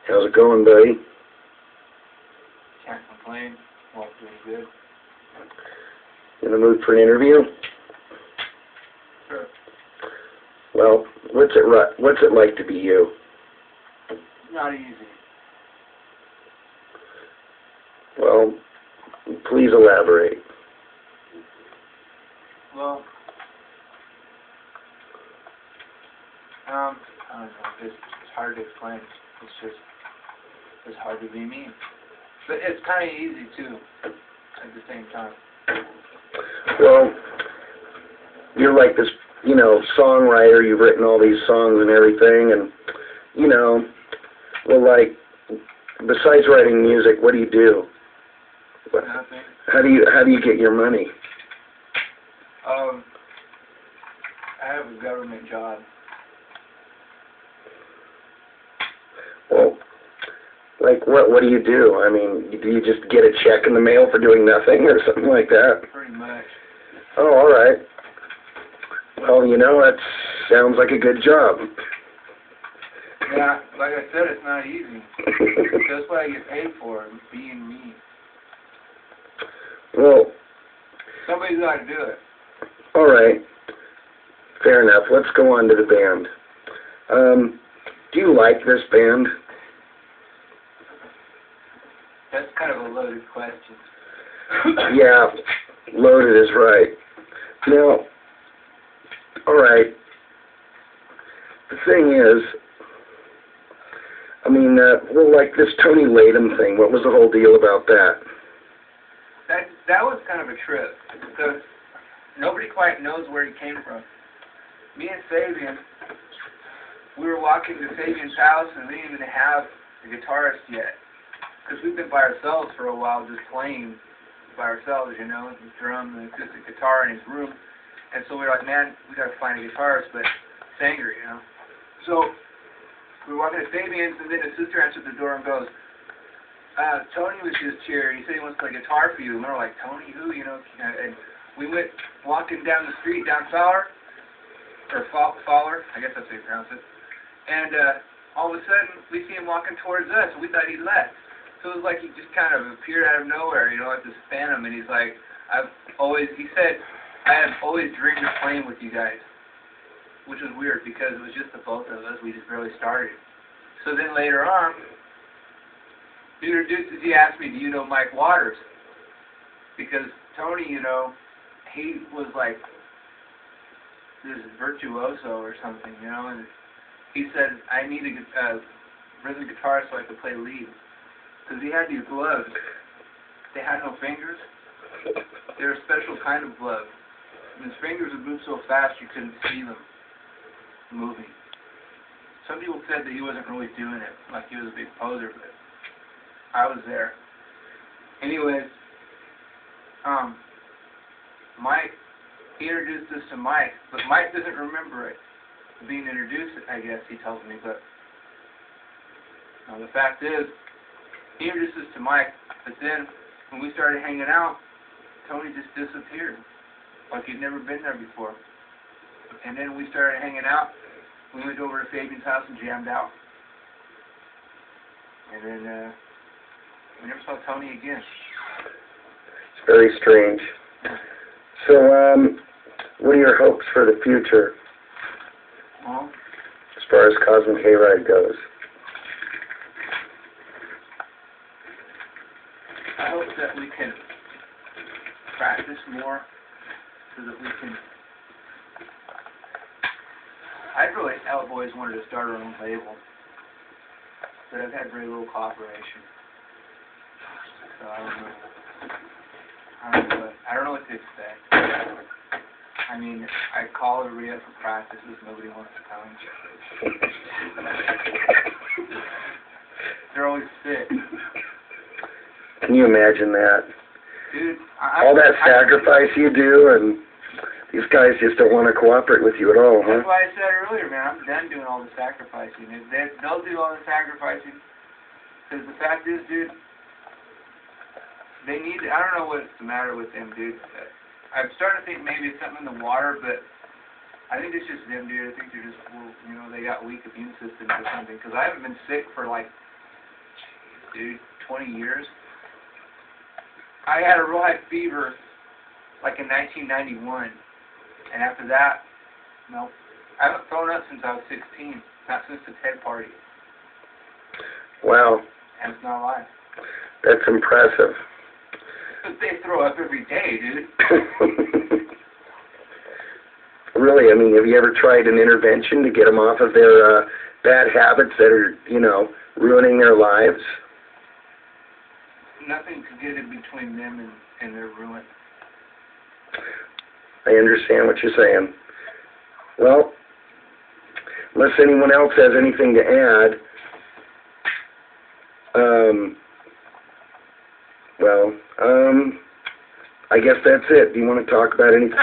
How's it going, buddy? Can't complain. Well, doing good. In the mood for an interview? Sure. Well, what's it like to be you? Not easy. Well, please elaborate. Well, I don't know. It's hard to explain. It's hard to be me. But it's kind of easy, too, at the same time. Well, you're like this, songwriter. You've written all these songs and everything, and, well, like, besides writing music, what do you do? Nothing. How do you get your money? I have a government job. Well, like, what do you do? I mean, do you just get a check in the mail for doing nothing or something like that? Pretty much. Oh, all right. Well, that sounds like a good job. Yeah, like I said, it's not easy. That's what I get paid for, being me. Well, Somebody's got to do it. all right. Fair enough. Let's go on to the band. Do you like this band? That's kind of a loaded question. Yeah, loaded is right. Now, all right. The thing is, well, like this Tony Latham thing, what was the whole deal about that? That was kind of a trip, because nobody quite knows where he came from. Me and Fabian, we were walking to Fabian's house, and we didn't even have a guitarist yet. Because we've been by ourselves for a while, just playing by ourselves, the drum and acoustic guitar in his room. And so we were like, man, we got to find a guitarist, but singer, So we were walking to Fabian's, and then his sister answered the door and goes, Tony was just here. He said he wants to play guitar for you. And we were like, Tony who? And we went walking down the street, down Fowler, or Fowler, I guess that's how you pronounce it. And all of a sudden, we see him walking towards us, and we thought he left. So it was like he just kind of appeared out of nowhere, like this phantom, and he's like, he said, I have always dreamed of playing with you guys, which was weird because it was just the both of us. We just barely started. So then later on, he asked me, do you know Mike Waters? Because Tony, he was like this virtuoso or something, and he said, I need a rhythm guitar so I could play lead. Because he had these gloves. They had no fingers. They were a special kind of glove. And his fingers would move so fast you couldn't see them moving. Some people said that he wasn't really doing it, like he was a big poser, but I was there. Anyways, Mike, he introduced us to Mike, but Mike doesn't remember it being introduced, I guess, he tells me, but the fact is, he introduced us to Mike, but then when we started hanging out, Tony just disappeared, like he'd never been there before. And then we started hanging out. We went over to Fabian's house and jammed out. And then we never saw Tony again. It's very strange. So, what are your hopes for the future? Well, as far as Cosmic Hayride goes? I hope that we can practice more so that we can... I've always wanted to start our own label, but I've had very little cooperation. So I don't know what to expect. I call everybody up for practices, nobody wants to come. They're always sick. Can you imagine that? Dude, all that sacrifice you do, and these guys just don't want to cooperate with you at all, huh? That's why I said earlier, man, I'm done doing all the sacrificing. They'll do all the sacrificing, because the fact is, dude, they need, I don't know what's the matter with them, dude. I'm starting to think maybe it's something in the water, but I think it's just them, dude. I think they're just, they got weak immune systems or something, because I haven't been sick for like dude. 20 years. I had a real high fever, like in 1991, and after that, no. I haven't thrown up since I was 16. Not since the TED party. Wow. And it's not a lie. That's impressive. But they throw up every day, dude. Really, I mean, have you ever tried an intervention to get them off of their bad habits that are, you know, ruining their lives? Nothing could get in between them and their ruin. I understand what you're saying. Well, unless anyone else has anything to add, I guess that's it. Do you want to talk about anything?